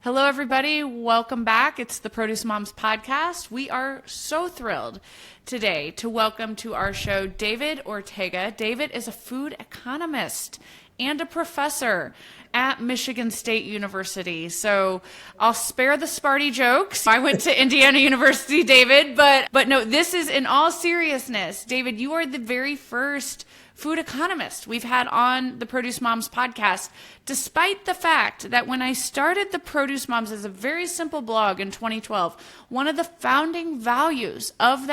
Hello, everybody. Welcome back. It's the Produce Moms podcast. We are so thrilled today to welcome to our show David Ortega. David is a food economist and a professor at Michigan State University. So I'll spare the Sparty jokes. I went to Indiana University, David, but no, this is in all seriousness. David, you are the very first food economist we've had on the Produce Moms podcast, despite the fact that when I started the Produce Moms as a very simple blog in 2012, one of the founding values of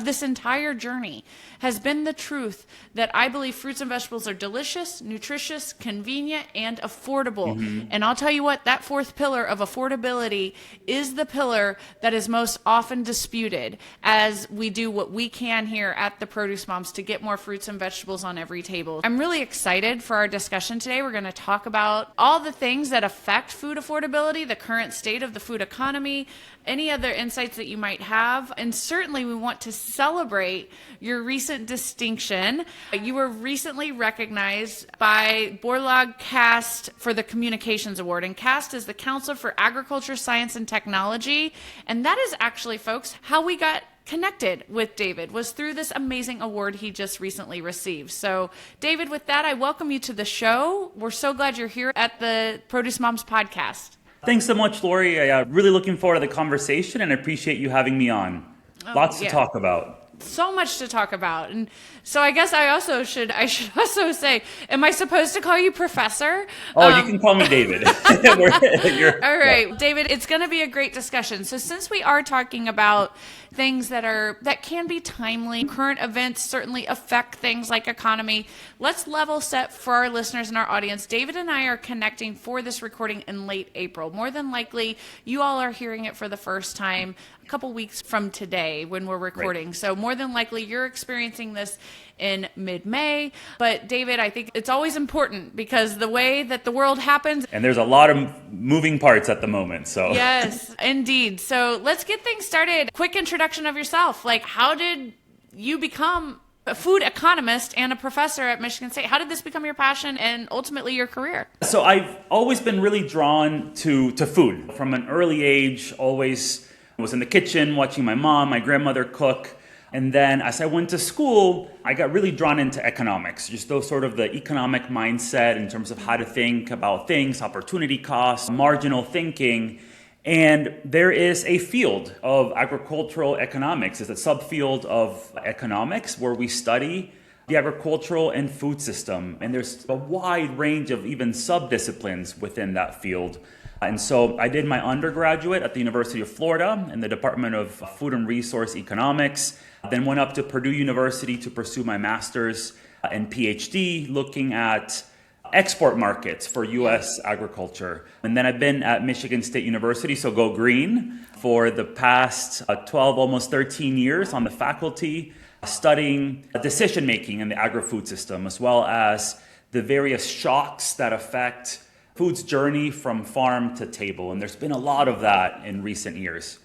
this entire journey has been the truth that I believe fruits and vegetables are delicious, nutritious, convenient, and affordable. And I'll tell you what, that fourth pillar of affordability is the pillar that is most often disputed as we do what we can here at the Produce Moms to get more fruits and vegetables on every table. I'm really excited for our discussion today. We're going to talk about all the things that affect food affordability, the current state of the food economy, any other insights that you might have. And certainly we want to celebrate your recent distinction. You were recently recognized by Borlaug CAST for the Communications Award. And CAST is the Council for Agriculture, Science, and Technology. And that is actually, folks, how we got connected with David, was through this amazing award he just recently received. So David, with that, I welcome you to the show. We're so glad you're here at the Produce Moms podcast. Thanks so much, Lori. Really looking forward to the conversation and appreciate you having me on. Lots to talk about. So much to talk about. And so I guess I should also say, am I supposed to call you professor? Oh, you can call me David. All right, David, it's going to be a great discussion. So since we are talking about things that can be timely, current events certainly affect things like economy, let's level set for our listeners and our audience. David and I are connecting for this recording in late April. More than likely, you all are hearing it for the first time a couple weeks from today when we're recording. Right. So more than likely, you're experiencing this in mid-May. But David, I think it's always important because the way that the world happens. And there's a lot of moving parts at the moment. So yes, indeed. So let's get things started. Quick introduction of yourself. Like, how did you become a food economist and a professor at Michigan State? How did this become your passion and ultimately your career? So I've always been really drawn to food. From an early age, always was in the kitchen watching my mom, my grandmother cook. And then as I went to school, I got really drawn into economics, just those sort of the economic mindset in terms of how to think about things, opportunity costs, marginal thinking. And there is a field of agricultural economics. It's a subfield of economics where we study the agricultural and food system. And there's a wide range of even sub-disciplines within that field. And so I did my undergraduate at the University of Florida in the Department of Food and Resource Economics, then went up to Purdue University to pursue my master's and PhD looking at export markets for U.S. agriculture. And then I've been at Michigan State University, so go green, for the past 12, almost 13 years on the faculty, studying decision-making in the agri-food system, as well as the various shocks that affect food's journey from farm to table. And there's been a lot of that in recent years.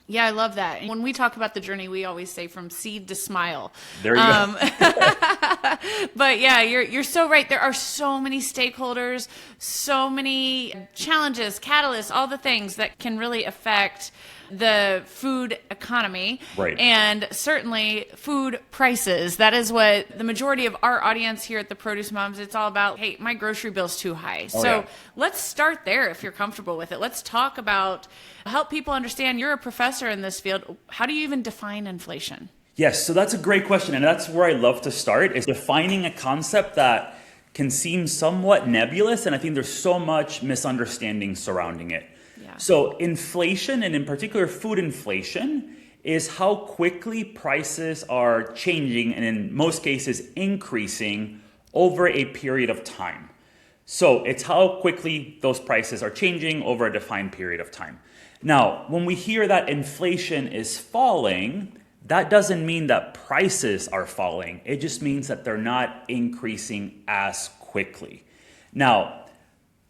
Yeah, I love that. When we talk about the journey, we always say from seed to smile. There you go. But yeah, you're so right. There are so many stakeholders, so many challenges, catalysts, all the things that can really affect the food economy. Right. And certainly food prices. That is what the majority of our audience here at the Produce Moms, it's all about, hey, my grocery bill's too high. Let's start there if you're comfortable with it. Let's talk about, help people understand, you're a professor in this field. How do you even define inflation? Yes, so that's a great question. And that's where I love to start, is defining a concept that can seem somewhat nebulous. And I think there's so much misunderstanding surrounding it. So inflation, and in particular food inflation, is how quickly prices are changing and in most cases increasing over a period of time. So it's how quickly those prices are changing over a defined period of time. Now, when we hear that inflation is falling, that doesn't mean that prices are falling. It just means that they're not increasing as quickly. Now,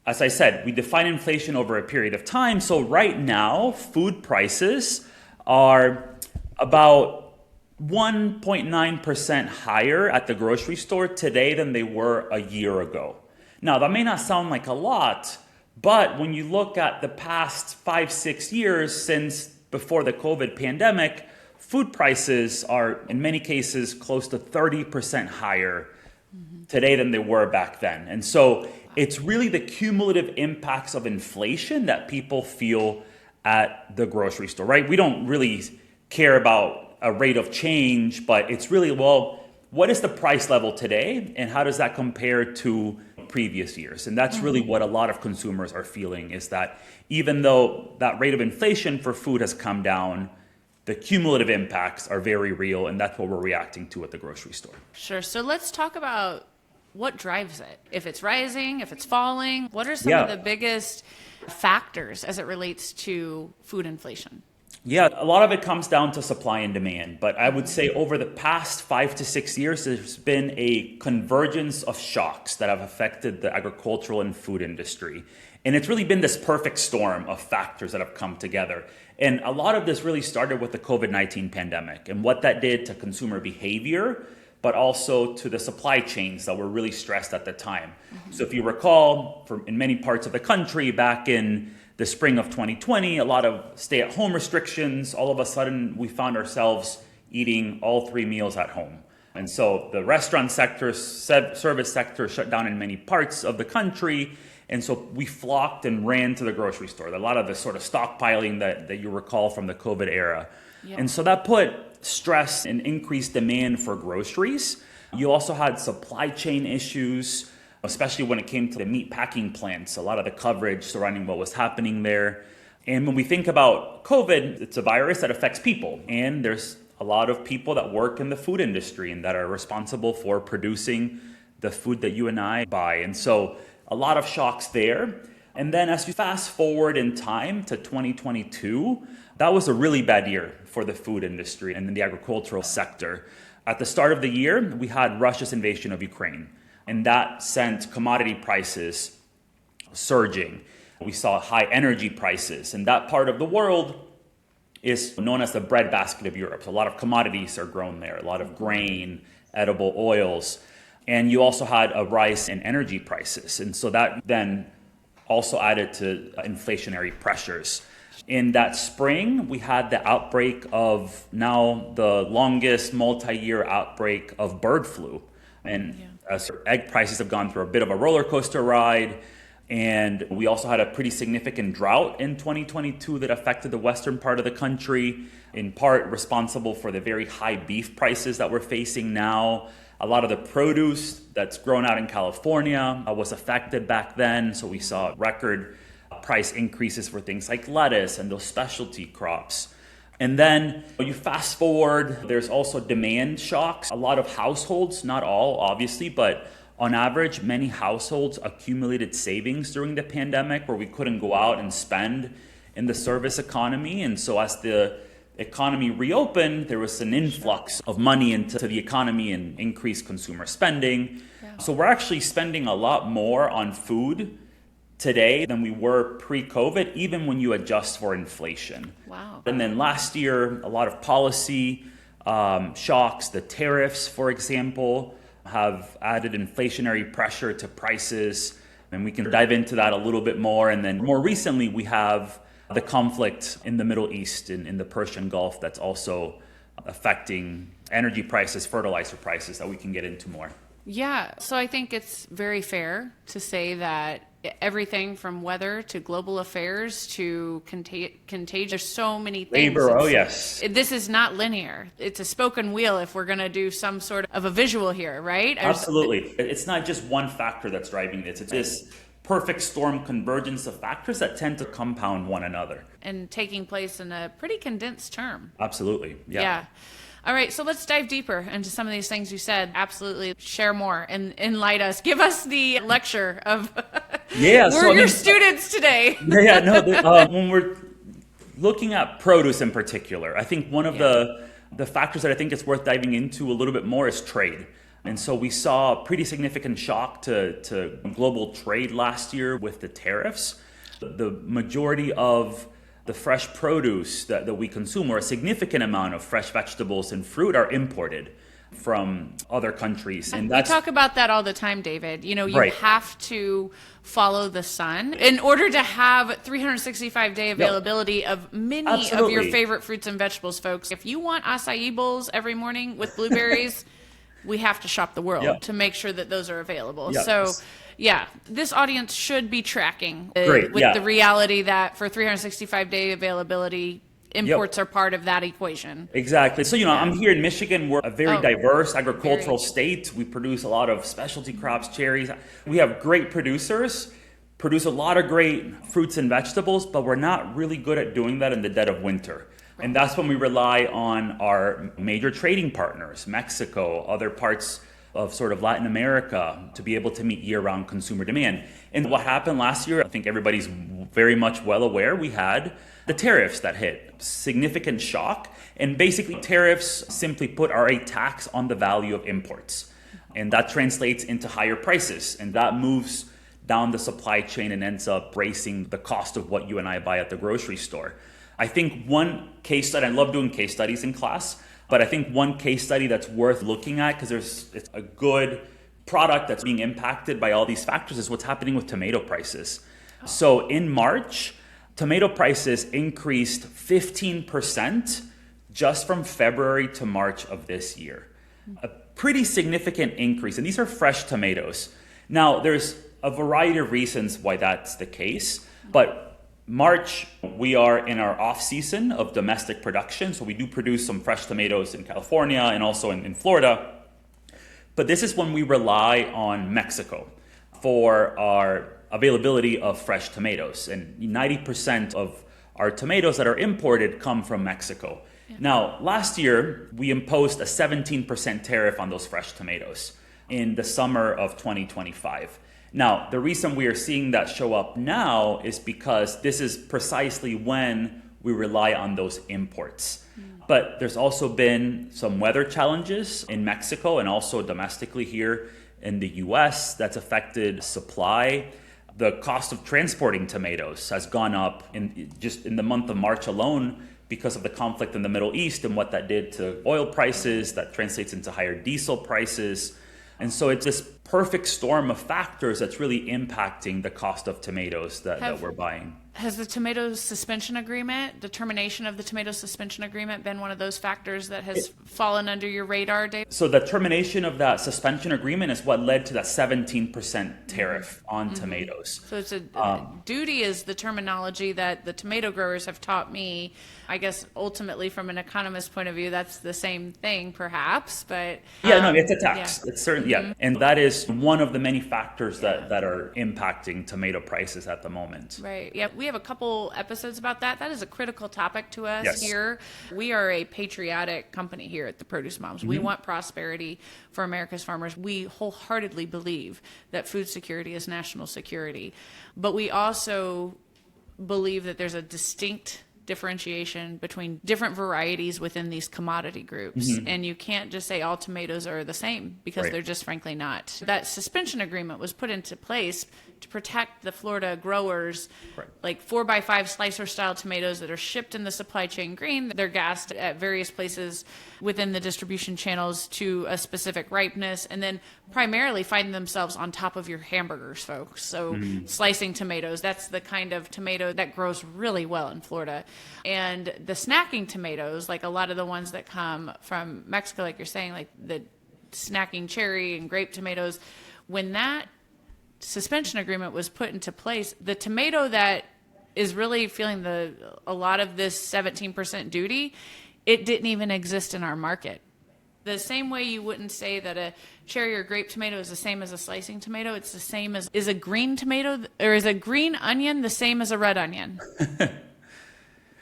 as I said, we define inflation over a period of time. So right now, food prices are about 1.9% higher at the grocery store today than they were a year ago. Now, that may not sound like a lot, But when you look at the past 5-6 years since before the COVID pandemic, food prices are in many cases close to 30% higher today than they were back then. And so it's really the cumulative impacts of inflation that people feel at the grocery store, right? We don't really care about a rate of change, but it's really, well, what is the price level today and how does that compare to previous years? And that's really what a lot of consumers are feeling, is that even though that rate of inflation for food has come down, the cumulative impacts are very real, and that's what we're reacting to at the grocery store. Sure. So let's talk about what drives it. If it's rising, if it's falling, what are some of the biggest factors as it relates to food inflation? Yeah, a lot of it comes down to supply and demand. But I would say over the past 5 to 6 years, there's been a convergence of shocks that have affected the agricultural and food industry. And it's really been this perfect storm of factors that have come together. And a lot of this really started with the COVID-19 pandemic and what that did to consumer behavior, but also to the supply chains that were really stressed at the time. So if you recall, in many parts of the country back in the spring of 2020, a lot of stay-at-home restrictions, all of a sudden we found ourselves eating all 3 meals at home. And so the restaurant sector, service sector shut down in many parts of the country. And so we flocked and ran to the grocery store. A lot of the sort of stockpiling that you recall from the COVID era. Yeah. And so that put stress and increased demand for groceries. You also had supply chain issues, especially when it came to the meat packing plants, a lot of the coverage surrounding what was happening there. And when we think about COVID, it's a virus that affects people. And there's a lot of people that work in the food industry and that are responsible for producing the food that you and I buy. And so a lot of shocks there. And then as you fast forward in time to 2022, that was a really bad year for the food industry and in the agricultural sector. At the start of the year, we had Russia's invasion of Ukraine. And that sent commodity prices surging. We saw high energy prices. And that part of the world is known as the breadbasket of Europe. So a lot of commodities are grown there, a lot of grain, edible oils. And you also had a rise in energy prices. And so that then also added to inflationary pressures. In that spring, we had the outbreak of now the longest multi-year outbreak of bird flu. And egg prices have gone through a bit of a roller coaster ride. And we also had a pretty significant drought in 2022 that affected the western part of the country, in part responsible for the very high beef prices that we're facing now. A lot of the produce that's grown out in California was affected back then. So we saw record price increases for things like lettuce and those specialty crops. And then you fast forward, there's also demand shocks. A lot of households, not all obviously, but on average, many households accumulated savings during the pandemic where we couldn't go out and spend in the service economy. And so as the economy reopened, there was an influx of money into the economy and increased consumer spending. Yeah. So we're actually spending a lot more on food today than we were pre-COVID, even when you adjust for inflation. Wow. And then last year, a lot of policy shocks, the tariffs, for example, have added inflationary pressure to prices. And we can dive into that a little bit more. And then more recently, we have the conflict in the Middle East, in the Persian Gulf, that's also affecting energy prices, fertilizer prices, that we can get into more. Yeah, so I think it's very fair to say that everything from weather to global affairs to contagion, there's so many things. Labor, oh yes. This is not linear. It's a spoken wheel if we're going to do some sort of a visual here, right? Absolutely. It's not just one factor that's driving this. It's this perfect storm convergence of factors that tend to compound one another. And taking place in a pretty condensed term. Absolutely, yeah. All right, so let's dive deeper into some of these things you said. Absolutely. Share more and enlighten us. Give us the lecture of we're your students today. When we're looking at produce in particular, I think one of the factors that I think it's worth diving into a little bit more is trade. And so we saw a pretty significant shock to global trade last year with the tariffs. The majority of the fresh produce that we consume, or a significant amount of fresh vegetables and fruit, are imported. from other countries. And we talk about that all the time, David. You Right. have to follow the sun in order to have 365-day availability of many of your Absolutely. favorite fruits and vegetables, folks. If you want acai bowls every morning with blueberries, we have to shop the world Yep. to make sure that those are available. Yep. So, yeah, this audience should be tracking Great, with yeah. the reality that for 365-day availability, imports are part of that equation. Exactly. So, I'm here in Michigan. We're a very diverse agricultural Very. state. We produce a lot of specialty crops, cherries. We have great producers, produce a lot of great fruits and vegetables, but we're not really good at doing that in the dead of winter. And that's when we rely on our major trading partners, Mexico, other parts of sort of Latin America, to be able to meet year-round consumer demand. And what happened last year, I think everybody's very much well aware, we had the tariffs that hit. Significant shock. And basically tariffs, simply put, are a tax on the value of imports. And that translates into higher prices. And that moves down the supply chain and ends up raising the cost of what you and I buy at the grocery store. I think one case study, I love doing case studies in class, but I think one case study that's worth looking at, because it's a good product that's being impacted by all these factors, is what's happening with tomato prices. So in March, tomato prices increased 15% just from February to March of this year. A pretty significant increase, and these are fresh tomatoes. Now, there's a variety of reasons why that's the case, but March, we are in our off season of domestic production. So we do produce some fresh tomatoes in California and also in Florida. But this is when we rely on Mexico for our availability of fresh tomatoes. And 90% of our tomatoes that are imported come from Mexico. Yeah. Now, last year, we imposed a 17% tariff on those fresh tomatoes in the summer of 2025. Now, the reason we are seeing that show up now is because this is precisely when we rely on those imports. But there's also been some weather challenges in Mexico and also domestically here in the US that's affected supply. The cost of transporting tomatoes has gone up just in the month of March alone because of the conflict in the Middle East and what that did to oil prices. That translates into higher diesel prices. And so it's this perfect storm of factors that's really impacting the cost of tomatoes that we're buying. Has the tomato suspension agreement, the termination of the tomato suspension agreement, been one of those factors that has fallen under your radar, Dave? So the termination of that suspension agreement is what led to that 17% tariff on tomatoes. So it's duty is the terminology that the tomato growers have taught me. I guess ultimately from an economist point of view, that's the same thing perhaps, but... no, it's a tax. Yeah. It's certainly, And that is one of the many factors that are impacting tomato prices at the moment. Right. Yeah. We have a couple episodes about that. That is a critical topic to us Yes. here. We are a patriotic company here at the Produce Moms. We want prosperity for America's farmers. We wholeheartedly believe that food security is national security. But we also believe that there's a distinct differentiation between different varieties within these commodity groups. And you can't just say all tomatoes are the same because Right. they're just frankly not. That suspension agreement was put into place to protect the Florida growers, Right. like 4x5 slicer style tomatoes that are shipped in the supply chain green. They're gassed at various places within the distribution channels to a specific ripeness, and then primarily find themselves on top of your hamburgers, folks. So slicing tomatoes, that's the kind of tomato that grows really well in Florida. And the snacking tomatoes, like a lot of the ones that come from Mexico, like you're saying, like the snacking cherry and grape tomatoes, when that suspension agreement was put into place, the tomato that is really feeling a lot of this 17% duty, it didn't even exist in our market. The same way you wouldn't say that a cherry or grape tomato is the same as a slicing tomato, it's the same as, is a green tomato, or is a green onion the same as a red onion?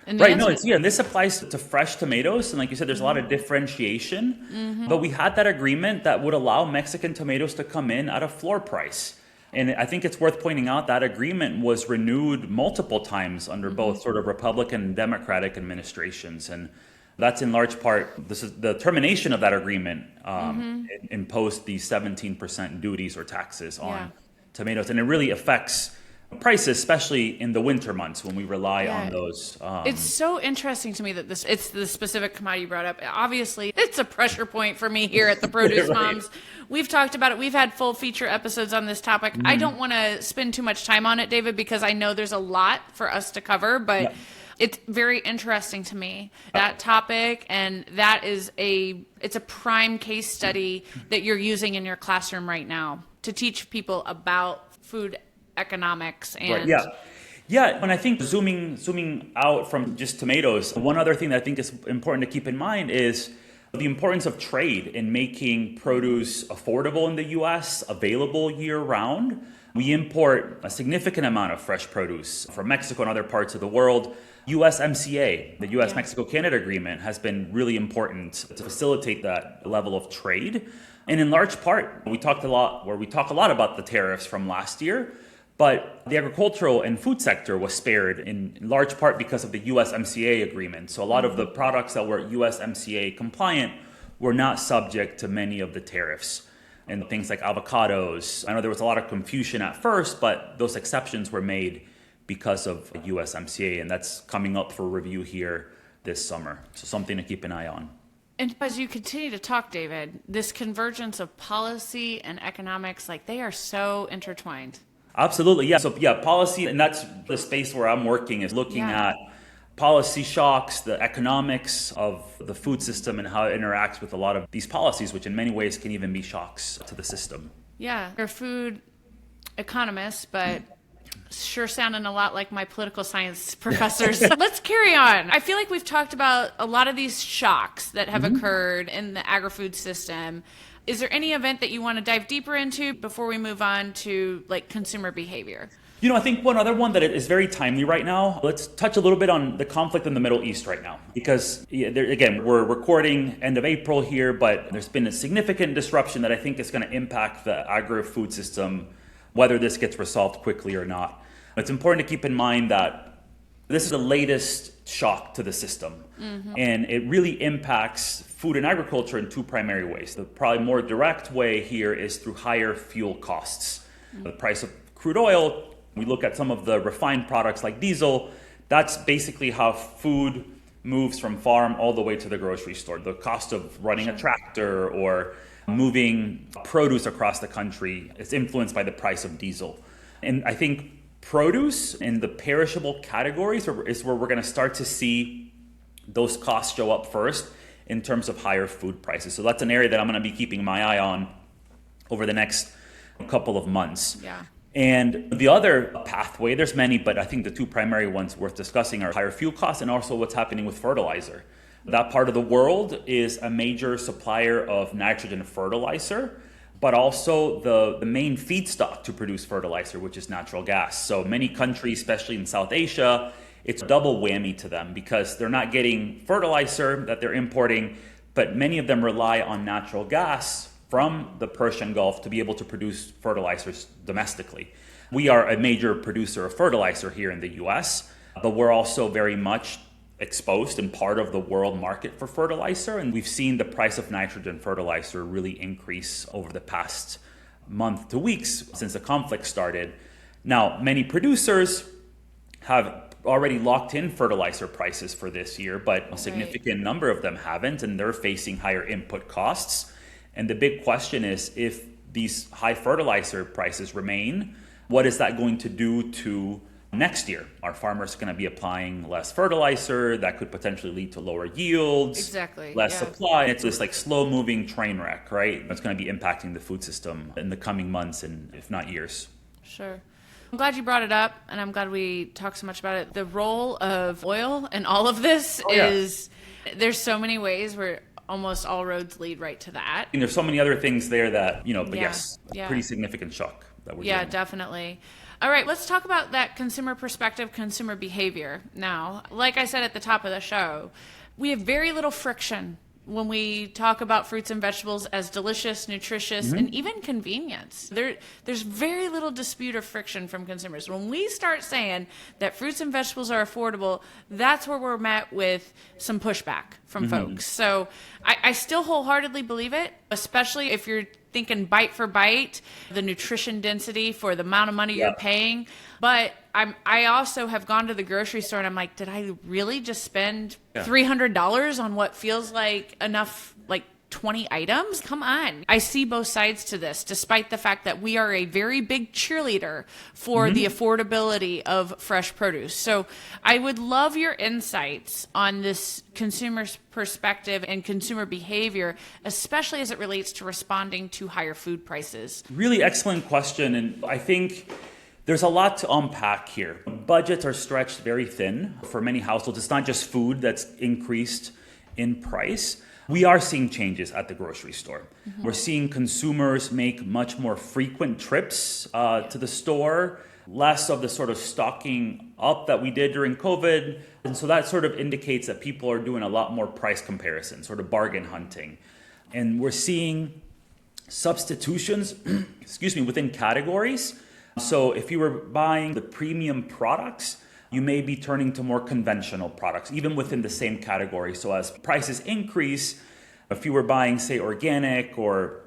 Right, no, this applies to fresh tomatoes, and like you said, there's a lot of differentiation, but we had that agreement that would allow Mexican tomatoes to come in at a floor price. And I think it's worth pointing out that agreement was renewed multiple times under both sort of Republican and Democratic administrations. And that's in large part, this is the termination of that agreement imposed these 17% duties or taxes on tomatoes. And it really affects prices, especially in the winter months when we rely on those. It's so interesting to me that it's the specific commodity you brought up. Obviously, it's a pressure point for me here at the Produce Right. Moms. We've talked about it. We've had full feature episodes on this topic. I don't want to spend too much time on it, David, because I know there's a lot for us to cover, but it's very interesting to me, that topic, and that is it's a prime case study that you're using in your classroom right now to teach people about food economics and Yeah, and I think zooming out from just tomatoes, one other thing that I think is important to keep in mind is the importance of trade in making produce affordable in the US, available year round. We import a significant amount of fresh produce from Mexico and other parts of the world. USMCA, the US-Mexico-Canada agreement, has been really important to facilitate that level of trade. And in large part, we talk a lot about the tariffs from last year. But the agricultural and food sector was spared in large part because of the USMCA agreement. So a lot of the products that were USMCA compliant were not subject to many of the tariffs. And things like avocados, I know there was a lot of confusion at first, but those exceptions were made because of USMCA, and that's coming up for review here this summer. So something to keep an eye on. And as you continue to talk, David, this convergence of policy and economics, like they are so intertwined. Absolutely, yeah. So policy, and that's the space where I'm working, is looking at policy shocks, the economics of the food system and how it interacts with a lot of these policies, which in many ways can even be shocks to the system. Yeah, you're a food economist, but sure sounding a lot like my political science professors. Let's carry on. I feel like we've talked about a lot of these shocks that have occurred in the agri-food system. Is there any event that you want to dive deeper into before we move on to like consumer behavior? You know, I think one other one that is very timely right now, let's touch a little bit on the conflict in the Middle East right now. Because, again, we're recording end of April here, but there's been a significant disruption that I think is going to impact the agri-food system, whether this gets resolved quickly or not. It's important to keep in mind that this is the latest shock to the system. And it really impacts food and agriculture in two primary ways. The probably more direct way here is through higher fuel costs. The price of crude oil, we look at some of the refined products like diesel, that's basically how food moves from farm all the way to the grocery store. The cost of running a tractor or moving produce across the country is influenced by the price of diesel. And I think produce in the perishable categories is where we're going to start to see those costs show up first in terms of higher food prices. So that's an area that I'm going to be keeping my eye on over the next couple of months. Yeah. And the other pathway, there's many, but I think the two primary ones worth discussing are higher fuel costs and also what's happening with fertilizer. That part of the world is a major supplier of nitrogen fertilizer, but also the main feedstock to produce fertilizer, which is natural gas. So many countries, especially in South Asia, it's a double whammy to them because they're not getting fertilizer that they're importing, but many of them rely on natural gas from the Persian Gulf to be able to produce fertilizers domestically. We are a major producer of fertilizer here in the US, but we're also very much exposed and part of the world market for fertilizer. And we've seen the price of nitrogen fertilizer really increase over the past month to weeks since the conflict started. Now, many producers have already locked in fertilizer prices for this year, but a significant number of them haven't, and they're facing higher input costs. And the big question is, if these high fertilizer prices remain, what is that going to do to next year? Are farmers going to be applying less fertilizer? That could potentially lead to lower yields, less supply. It's this like slow moving train wreck, right? That's going to be impacting the food system in the coming months and if not years. Sure. I'm glad you brought it up, and I'm glad we talked so much about it. The role of oil in all of this is, there's so many ways where almost all roads lead right to that. And there's so many other things there that, pretty significant shock that we're dealing with. Definitely. All right, let's talk about that consumer perspective, consumer behavior. Now, like I said at the top of the show, we have very little friction when we talk about fruits and vegetables as delicious, nutritious, and even convenience. There's very little dispute or friction from consumers. When we start saying that fruits and vegetables are affordable, that's where we're met with some pushback from folks. So I still wholeheartedly believe it. especially if you're thinking bite for bite, the nutrition density for the amount of money you're paying. But I also have gone to the grocery store and I'm like, did I really just spend $300 on what feels like enough, like 20 items? Come on. I see both sides to this, despite the fact that we are a very big cheerleader for the affordability of fresh produce. So I would love your insights on this consumer's perspective and consumer behavior, especially as it relates to responding to higher food prices. Really excellent question. And I think there's a lot to unpack here. Budgets are stretched very thin for many households. It's not just food that's increased in price. We are seeing changes at the grocery store. We're seeing consumers make much more frequent trips to the store, less of the sort of stocking up that we did during COVID. And so that sort of indicates that people are doing a lot more price comparison, sort of bargain hunting. And we're seeing substitutions, within categories. So if you were buying the premium products, you may be turning to more conventional products, even within the same category. So as prices increase, if you were buying, say, organic, or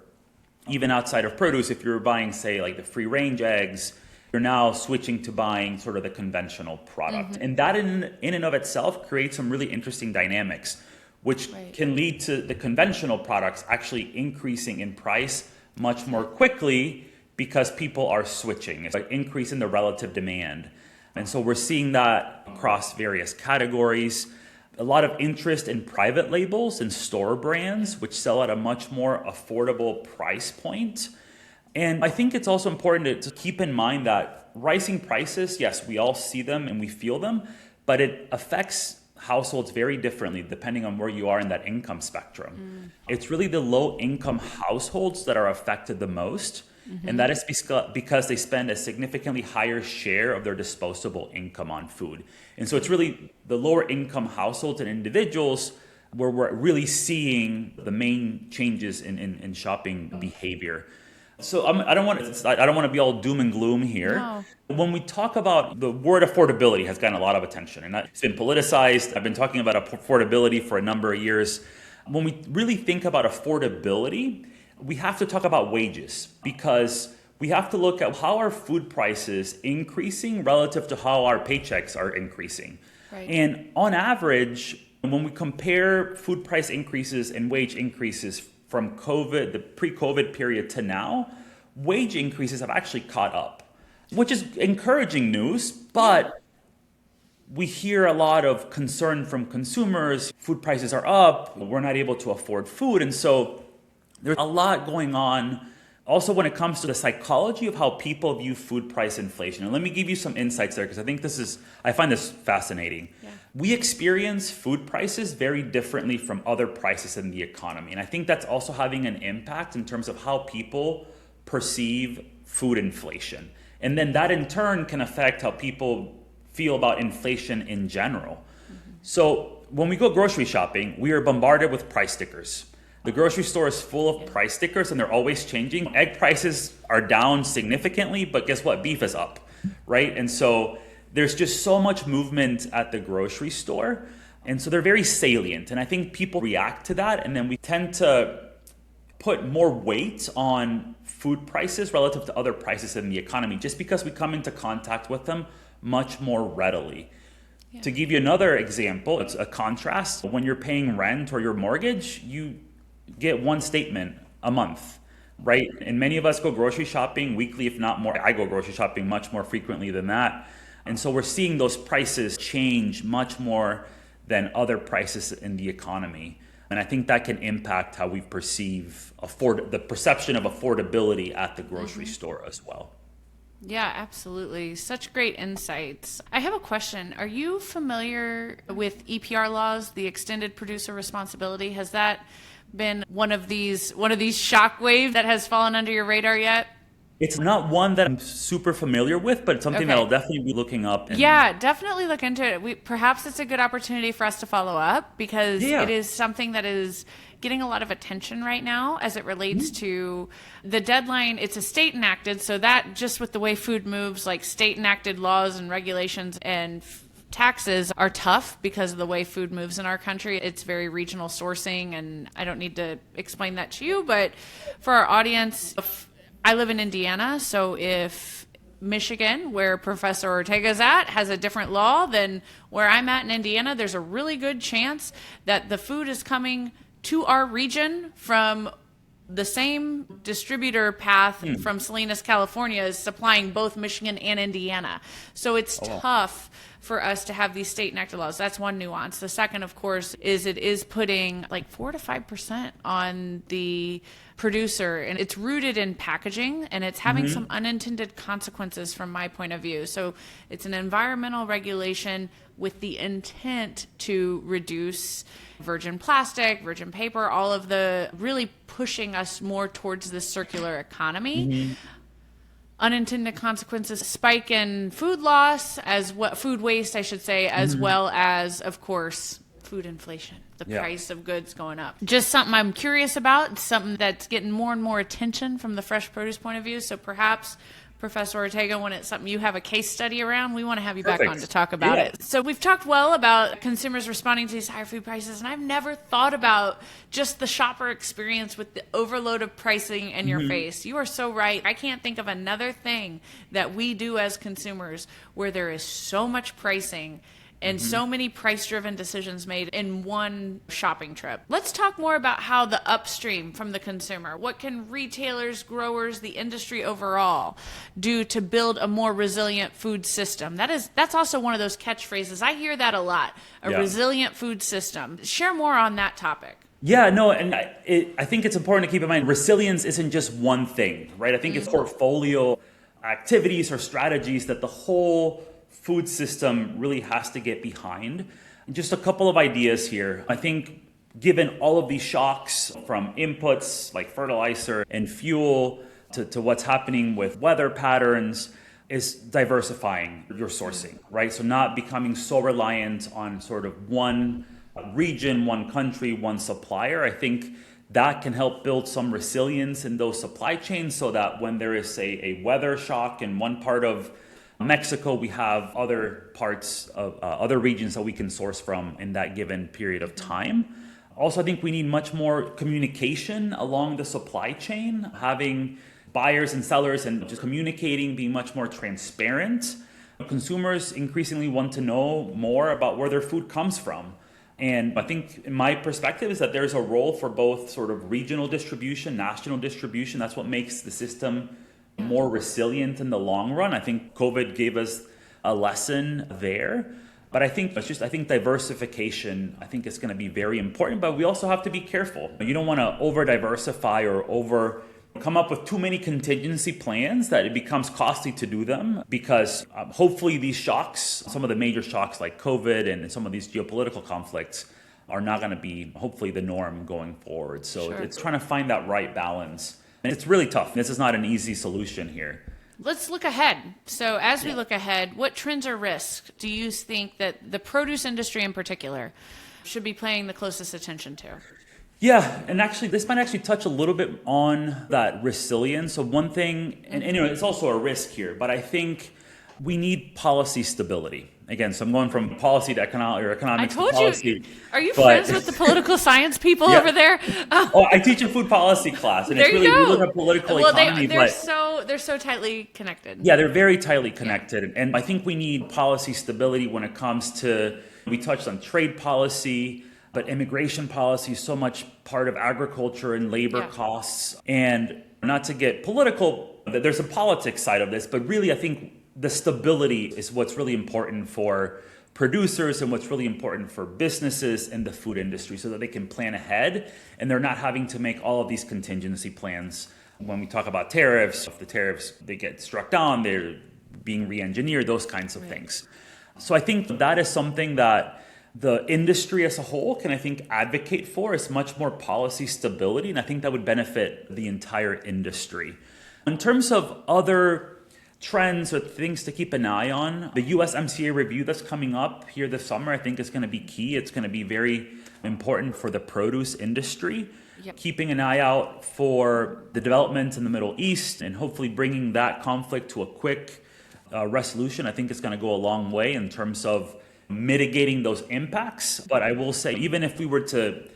even outside of produce, if you were buying, say, like the free-range eggs, you're now switching to buying sort of the conventional product. And that in and of itself creates some really interesting dynamics, which can lead to the conventional products actually increasing in price much more quickly because people are switching. It's an increase in the relative demand. And so we're seeing that across various categories. A lot of interest in private labels and store brands, which sell at a much more affordable price point. And I think it's also important to keep in mind that rising prices, yes, we all see them and we feel them, but it affects households very differently depending on where you are in that income spectrum. It's really the low income households that are affected the most. And that is because they spend a significantly higher share of their disposable income on food. And so it's really the lower income households and individuals where we're really seeing the main changes in shopping behavior. So I don't want to be all doom and gloom here. No. When we talk about the word affordability has gotten a lot of attention, and it's been politicized. I've been talking about affordability for a number of years. When we really think about affordability, we have to talk about wages, because we have to look at how are food prices increasing relative to how our paychecks are increasing. Right. And on average, when we compare food price increases and wage increases from COVID, the pre-COVID period to now, wage increases have actually caught up, which is encouraging news, but we hear a lot of concern from consumers. Food prices are up, we're not able to afford food. And so there's a lot going on also when it comes to the psychology of how people view food price inflation. And let me give you some insights there, because I find this fascinating. Yeah. We experience food prices very differently from other prices in the economy. And I think that's also having an impact in terms of how people perceive food inflation. And then that in turn can affect how people feel about inflation in general. So when we go grocery shopping, we are bombarded with price stickers. The grocery store is full of price stickers and they're always changing. Egg prices are down significantly, but guess what? Beef is up, right? And so there's just so much movement at the grocery store. And so they're very salient. And I think people react to that. And then we tend to put more weight on food prices relative to other prices in the economy, just because we come into contact with them much more readily. Yeah. To give you another example, it's a contrast. When you're paying rent or your mortgage, you get one statement a month, right? And many of us go grocery shopping weekly, if not more. I go grocery shopping much more frequently than that. And so we're seeing those prices change much more than other prices in the economy. And I think that can impact how we perceive the perception of affordability at the grocery store as well. Yeah, absolutely. Such great insights. I have a question. Are you familiar with EPR laws, the extended producer responsibility? Has that been one of these shockwaves that has fallen under your radar yet? It's not one that I'm super familiar with, but it's something that I'll definitely be looking up. Yeah, definitely look into it. Perhaps it's a good opportunity for us to follow up, because it is something that is getting a lot of attention right now as it relates to the deadline. It's a state enacted, so that just with the way food moves, like state enacted laws and regulations and taxes are tough because of the way food moves in our country. It's very regional sourcing, and I don't need to explain that to you, but for our audience, I live in Indiana, so if Michigan, where Professor Ortega's at, has a different law than where I'm at in Indiana, there's a really good chance that the food is coming to our region from the same distributor path from Salinas, California, is supplying both Michigan and Indiana. So it's tough for us to have these state enacted laws. That's one nuance. The second, of course, is it is putting like 4 to 5% on the producer, and it's rooted in packaging, and it's having some unintended consequences from my point of view. So it's an environmental regulation with the intent to reduce virgin plastic, virgin paper, all of the really pushing us more towards this circular economy. Unintended consequences, spike in food loss, food waste, I should say, as well as, of course, food inflation, the price of goods going up. Just something I'm curious about, something that's getting more and more attention from the fresh produce point of view. So perhaps, Professor Ortega, when it's something you have a case study around, we want to have you back on to talk about it. So we've talked well about consumers responding to these higher food prices, and I've never thought about just the shopper experience with the overload of pricing in your face. You are so right. I can't think of another thing that we do as consumers where there is so much pricing and so many price-driven decisions made in one shopping trip. Let's talk more about how the upstream from the consumer, what can retailers, growers, the industry overall do to build a more resilient food system? That's also one of those catchphrases. I hear that a lot, a resilient food system. Share more on that topic. Yeah, no, and I think it's important to keep in mind, resilience isn't just one thing, right? I think it's portfolio activities or strategies that the whole food system really has to get behind. Just a couple of ideas here. I think given all of these shocks from inputs like fertilizer and fuel to what's happening with weather patterns, is diversifying your sourcing, right? So not becoming so reliant on sort of one region, one country, one supplier. I think that can help build some resilience in those supply chains so that when there is a weather shock in one part of Mexico, we have other parts of other regions that we can source from in that given period of time. Also, I think we need much more communication along the supply chain, having buyers and sellers and just communicating, being much more transparent. Consumers increasingly want to know more about where their food comes from. And I think in my perspective is that there's a role for both sort of regional distribution, national distribution. That's what makes the system more resilient in the long run. I think COVID gave us a lesson there. But I think diversification, I think is going to be very important, but we also have to be careful. You don't want to over diversify or come up with too many contingency plans that it becomes costly to do them, because hopefully these shocks, some of the major shocks like COVID and some of these geopolitical conflicts are not going to be hopefully the norm going forward. So it's trying to find that right balance. And it's really tough. This is not an easy solution here. Let's look ahead. So as we look ahead, what trends or risks do you think that the produce industry in particular should be paying the closest attention to? Yeah, and actually, this might actually touch a little bit on that resilience. So one thing, and it's also a risk here, but I think we need policy stability. Again, so I'm going from policy to economics to policy. Are you friends with the political science people over there? Oh, I teach a food policy class, and it's really we look at political economy. They're so tightly connected. Yeah, they're very tightly connected, and I think we need policy stability when it comes to. We touched on trade policy, but immigration policy is so much part of agriculture and labor costs. And not to get political, there's a politics side of this, but really I think the stability is what's really important for producers and what's really important for businesses in the food industry so that they can plan ahead and they're not having to make all of these contingency plans. When we talk about tariffs, if the tariffs, they get struck down, they're being re-engineered, those kinds of things. So I think that is something that the industry as a whole can, I think, advocate for, is much more policy stability. And I think that would benefit the entire industry. In terms of other trends or things to keep an eye on, the USMCA review that's coming up here this summer, I think is going to be key. It's going to be very important for the produce industry. Keeping an eye out for the developments in the Middle East and hopefully bringing that conflict to a quick resolution, I think is going to go a long way in terms of mitigating those impacts. But I will say, even if we were to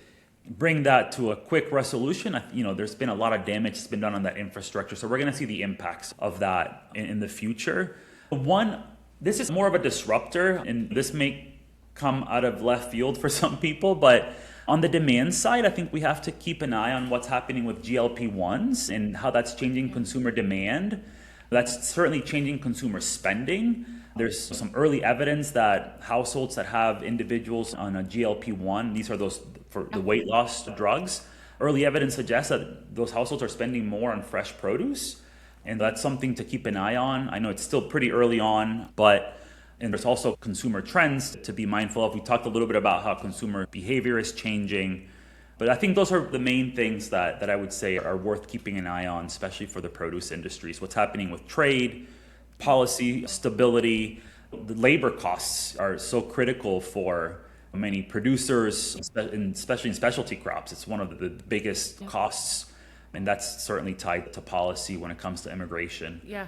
bring that to a quick resolution, there's been a lot of damage that's been done on that infrastructure. So we're going to see the impacts of that in the future. This is more of a disruptor, and this may come out of left field for some people, but on the demand side, I think we have to keep an eye on what's happening with GLP-1s and how that's changing consumer demand. That's certainly changing consumer spending. There's some early evidence that households that have individuals on a GLP-1, these are those for the weight loss drugs, early evidence suggests that those households are spending more on fresh produce. And that's something to keep an eye on. I know it's still pretty early on, and there's also consumer trends to be mindful of. We talked a little bit about how consumer behavior is changing. But I think those are the main things that I would say are worth keeping an eye on, especially for the produce industries. What's happening with trade, policy, stability. The labor costs are so critical for many producers, especially in specialty crops. It's one of the biggest costs, and that's certainly tied to policy when it comes to immigration. Yeah.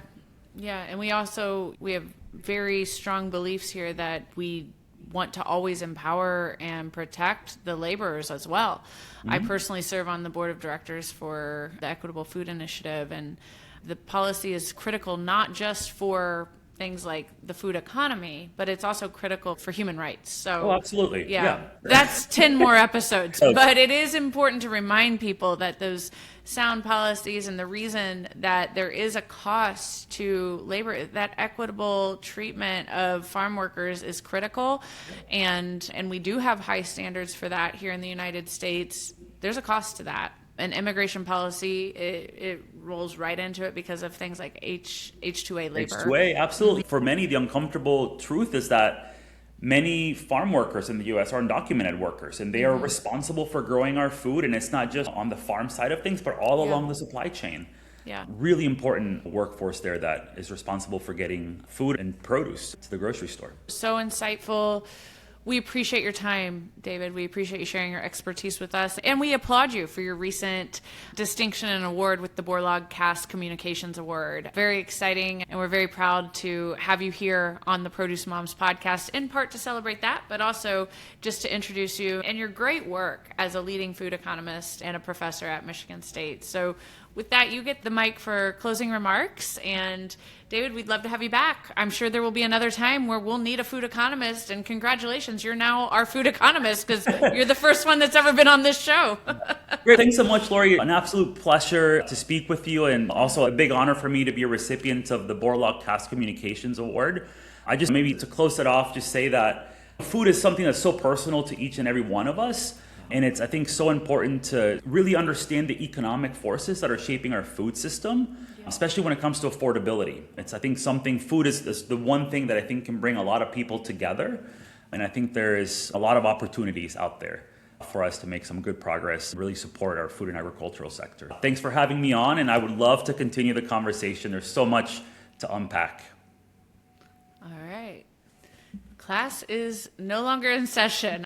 And we have very strong beliefs here that we want to always empower and protect the laborers as well. Mm-hmm. I personally serve on the board of directors for the Equitable Food Initiative, and the policy is critical not just for things like the food economy, but it's also critical for human rights. So, absolutely. Yeah. That's 10 more episodes. But it is important to remind people that those sound policies and the reason that there is a cost to labor, that equitable treatment of farm workers is critical. And we do have high standards for that here in the United States. There's a cost to that. And immigration policy, it rolls right into it because of things like H-2A labor. H-2A, absolutely. For many, the uncomfortable truth is that many farm workers in the U.S. are undocumented workers, and they are responsible for growing our food. And it's not just on the farm side of things, but all along the supply chain. Yeah. Really important workforce there that is responsible for getting food and produce to the grocery store. So insightful. We appreciate your time, David. We appreciate you sharing your expertise with us. And we applaud you for your recent distinction and award with the Borlaug Cast Communications Award. Very exciting. And we're very proud to have you here on the Produce Moms podcast, in part to celebrate that, but also just to introduce you and your great work as a leading food economist and a professor at Michigan State. So with that, you get the mic for closing remarks. And David, we'd love to have you back. I'm sure there will be another time where we'll need a food economist. And congratulations, you're now our food economist because you're the first one that's ever been on this show. Great. Thanks so much, Lori. An absolute pleasure to speak with you, and also a big honor for me to be a recipient of the Borlaug Cast Communications Award. I just maybe to close it off, just say that food is something that's so personal to each and every one of us. And it's, I think, so important to really understand the economic forces that are shaping our food system, especially when it comes to affordability. Food is the one thing that I think can bring a lot of people together. And I think there is a lot of opportunities out there for us to make some good progress, really support our food and agricultural sector. Thanks for having me on, and I would love to continue the conversation. There's so much to unpack. All right. Class is no longer in session.